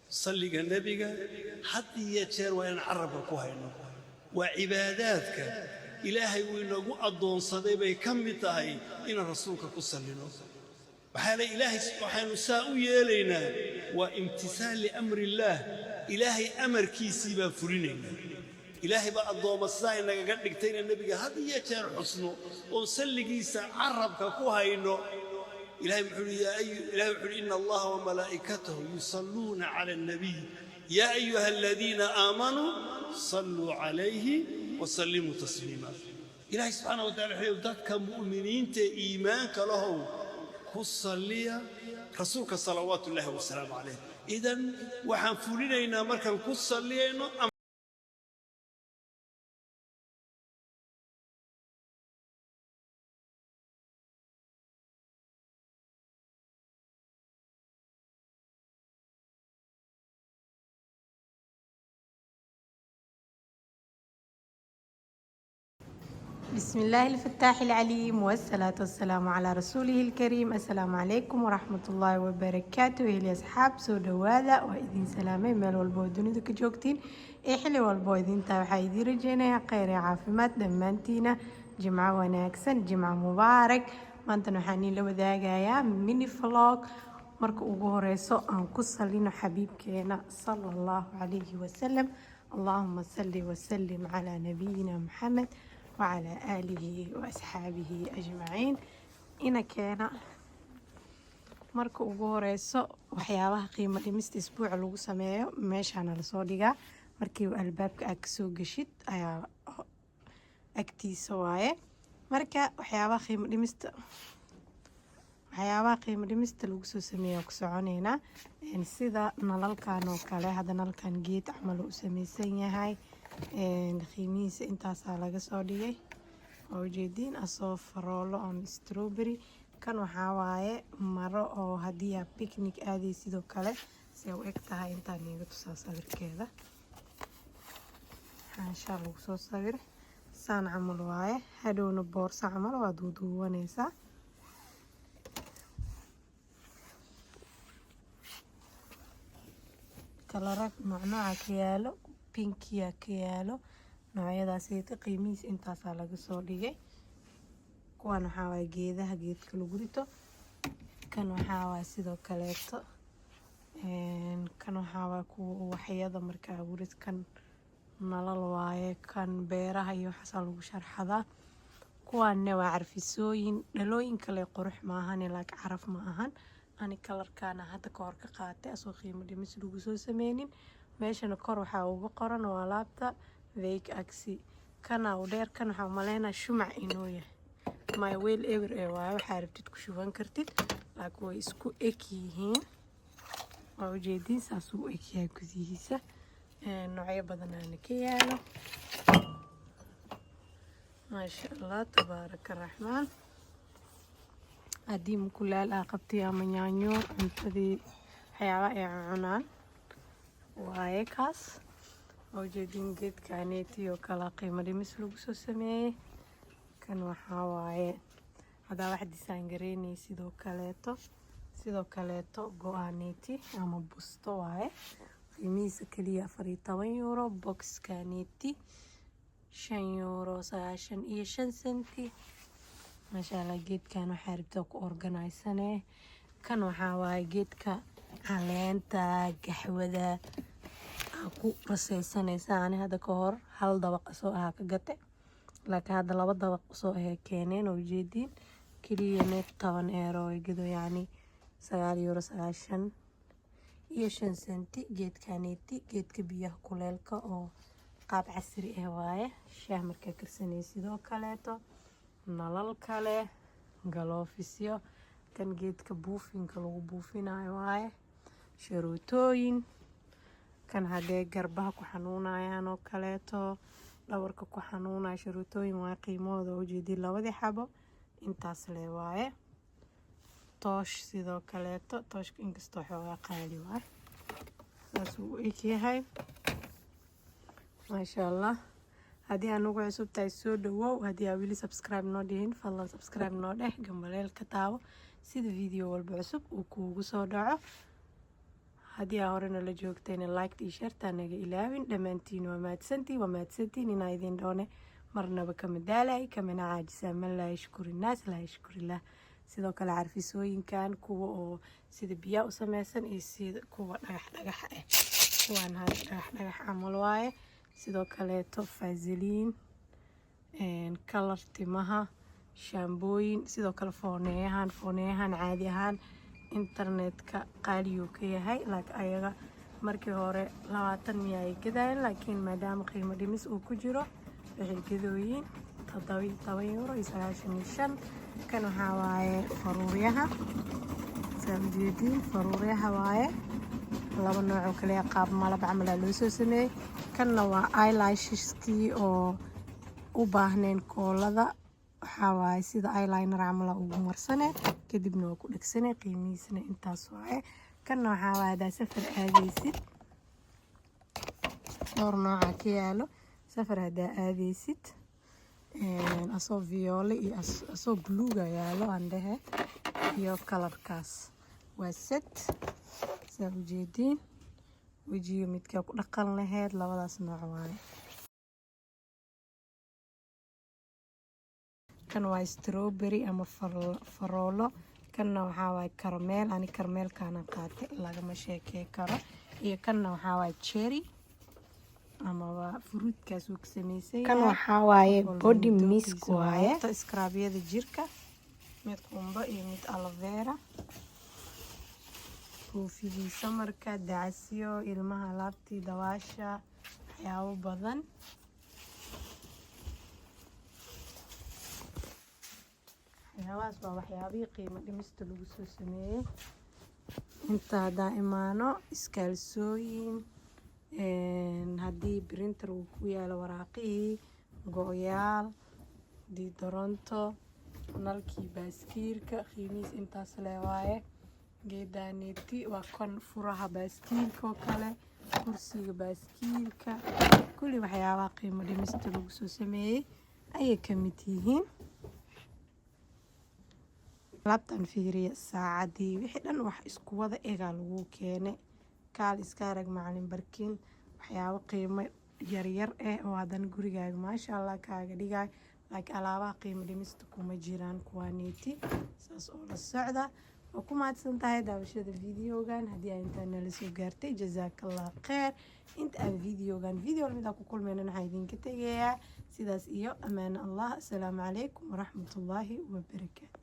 صلي النبي حتى يتشير وين عرب كوهينو وعباداتك إلهي وينو أدون صديبي كم تاهي إن رسولك كسلنا وحال إلهي سبحانه ساوي لنا وامتثال لأمر الله إلهي أمر كيسي بفرينينا إلهي بقى الضوء مسائل إنك قد نكتين النبي هذا يتشير حسنه وسلي جيسا عربك كوهينو إلهي بحول إن الله وملائكته يصلون على النبي يا أيها الذين آمنوا صلوا عليه وسلموا تسليما إلهي سبحانه وتعالى يقولك مؤمنين إيمانك له كصليا رسولك صلوات الله والسلام عليه إذن وحنفولين إنا مركا كصليا بسم الله الفتاح العليم والصلاة والسلام على رسوله الكريم. السلام عليكم ورحمة الله وبركاته. يا أصحاب سودوادا وإذن سلامي ميل والبو دونيدا كجوجتين إحلي والبو إذن تاوحايدي رجينا خير عافمات دمانتينا جمعة وناكسن جمعة مبارك maanta waxaan la wadaagayaa mini vlog marka ugu horeyso aan ku salino xabiibkeena sallallahu alayhi wasallam. اللهم صل وسلم على نبينا محمد وعلى آله وأصحابه أجمعين. إنا كان marka ugu horeyso waxyaabaha qiimo dhimista isbuuca lagu sameeyo meeshaan la soo dhigaa markii albaabka aad soo gashid ayaa agtiisa waaye. marka waxyaabaha qiimo dhimista lagu soo sameeyo ku soconeena sida nalalkan oo kale. hadda nalalkan geed camal u samaysan yahay qiimihiisa intaas laga soo dhigay oo jeedin asoo faroolo on strawberry. kan waxaa waaye maro oo haddii aad picnic aaday sidoo kale si u eg tahay intaan iga tusaa sawirkeeda. insha Allah lagu soo sawir saan camal waaye. hadhowna boorso camal waa duuduubanaysaa. kalarag nooca ka yaalo pinkiya ka yaalo noocyadaas qiimihiisa intaas laga soo dhigay. kuwan waxaa waaye geedaha geedka lagu rito. kan waxaa waaye sidoo kaleeto kan waxaa waaye kuwa waxyada marka abuurid. kan nalal waaye. kan beeraha iyo waxaas lagu sharxadaa. kuwaanna waa carfisooyin dhalooyin kale qurux maahan laakiin caraf ma ahan. ani kalarkaana hadda ka hor ka qaatay asoo qiimo dhimis lagu soo sameynin. meeshana kor waxaa uga qoran waa laabta Veik Axi. kana u dheer kan waxaa maleynaa shumac inuu yahay my wheel ever ee waaye. waxaa rabtid ku shuban kartid laakiin way isku eg yihiin. waa ujeedin saas u eg yahay gudihiisa. noocyo badan aana ka yaalo. maasha allah tabaaraka raxmaan. haddii mukulaal qabtay ama yaanyo cuntadii waxyaabaha ay cunaan waaye kaas. oo jeedin geedkaneeti oo kala qiimo dhimis lagu soo sameeyay. kan waxaa waaye hadaa wax disaan gareynay sidoo kaleeto go-aaneeti ama busto waaye. qiimihiisa kaliya 14 euro. boxkaneeti 5 euro 95 senti. maasha allah geedkan waxaa rabtaa ku organisanee. kan waxaa waaye geedka caleenta gaxwada ku rasaysanaysa. ani hadda ka hor hal dabaq soo ka gatay laakiin hadda 2 dabaq soo keeneen oo jeedin kaliya 10 euro gido yani 9 euro 95 senti. geedkaneeti geedka biyaha kuleelka oo qaab casri ah waaye. shaah markaa karsanay sidoo kaleeto nalal kale galoofisyo. kan geedka buufinka lagu buufinayo waaye. sharootooyin. kan hadee garbaha ku xanuunayaan oo kaleeto dhabarka ku xanuunaya sharootooyin waa qiimooda oo jeedin 2 xabo intaas le waaye. toosh sidoo kaleeto tooshka inkastoo xoogaa qaali waaye saas uu eg yahay. maasha allah. haddii aan ugu cusub tahay soo dhawow. haddii aad weli subscribe noo dhihin fadlan subscribe noo dheh gambaleel ka taabo sida video walba cusub uu kuugu soo dhaco. haddii aa horena la joogtayna liked iyo shartaa naga ilaawin. dhammaantiin waa mahadsantiin inaa idin dhoone marnaba kama daalay kamana caajisaa. man laa yashkuri naas laa yashkurillah. sidoo kale carfisooyinkan kuwa oo sida biyaa u samaysan iyo sida kuwa dhagax ah, kuwaan dhagax camal waaye. sidoo kaleeto faasiliin, kalar timaha, shaambooyin, sidoo kale fooneeyahan caadi ahaan internetka qaaliyuu ka yahay. laakiin ayaga markii hore 20 miya ay gadayeen, laakiin maadaama qiimo dhimis uu ku jiro waxay gadooyiin 7.95 €. kan waxaa waaye faruuryaha, faruuryaha waaye laba nooc oo kale qaab malab camal loo soo sameeyay. kanna waa eyelasheskii oo u baahneen koolada, waxaa waaye sida eyeliner camal ugu marsane kadibna waa ku dhagsane. qiimihiisana intaas waaye. kanna waxaa waaye hadaa safar aadaysid, dhowr nooca ka yaalo. safar hadaa aadaysid asoo vioole iyo asoo buluuga yaalo aan dhehe, iyo kalarkaas waa set. saa ujeediin wejiga midkaa ku dhaqan laheyd labadaas nooc waaye. kan waa strawberry ama faroolo. kanna waxaa waaye karameel, ani karameelkaana qaatay lagama sheekey karo. iyo kanna waxaa waaye cherry ama waa fruitkaas uu ka sameysay. kan waxaa waaye body mist waaye, scrub-yada jirka, mid qumbo iyo mid aloe vera. koofidii samarka, dacasyo, ilmaha laabtii, dawaasha, waxyaabo badan. waxyaabahaas waa waxyaabihii qiimo dhimista lagu soo sameeyey. inta haddaan imaano iskaalsooyin, haddii printer uu ku yaalo waraaqihii, go-yaal, diidoronto, nalkii baaskiilka qiimihiis intaas lee waaye. geedaaneeti waa kan furaha baaskiilka oo kale, kursiga baaskiilka, kulli waxyaabaha qiimo dhimista lagu soo sameeyey ayay ka mid yihiin. laabtan fiiriya, saacadii wixii dhan wax isku wada egaa lagu keenay. kaal iska arag macalin barkin, waxyaabo qiimo yaryar oo haddana gurigaaga maasha allah kaaga dhigay. laakiin alaabaha qiimo dhimista kuma jiraan kuwaaneeti. saas oo la socda. waa ku mahadsan tahay daawashada videogan. haddii ay intaa nala soo gaartay jazaakallah kheer. inta aan videogan lamida ku kulmayna waxaan idinka tegayaa sidaas iyo ammaan allah. asalaamu calaykum waraxmatullaahi wabarakaatu.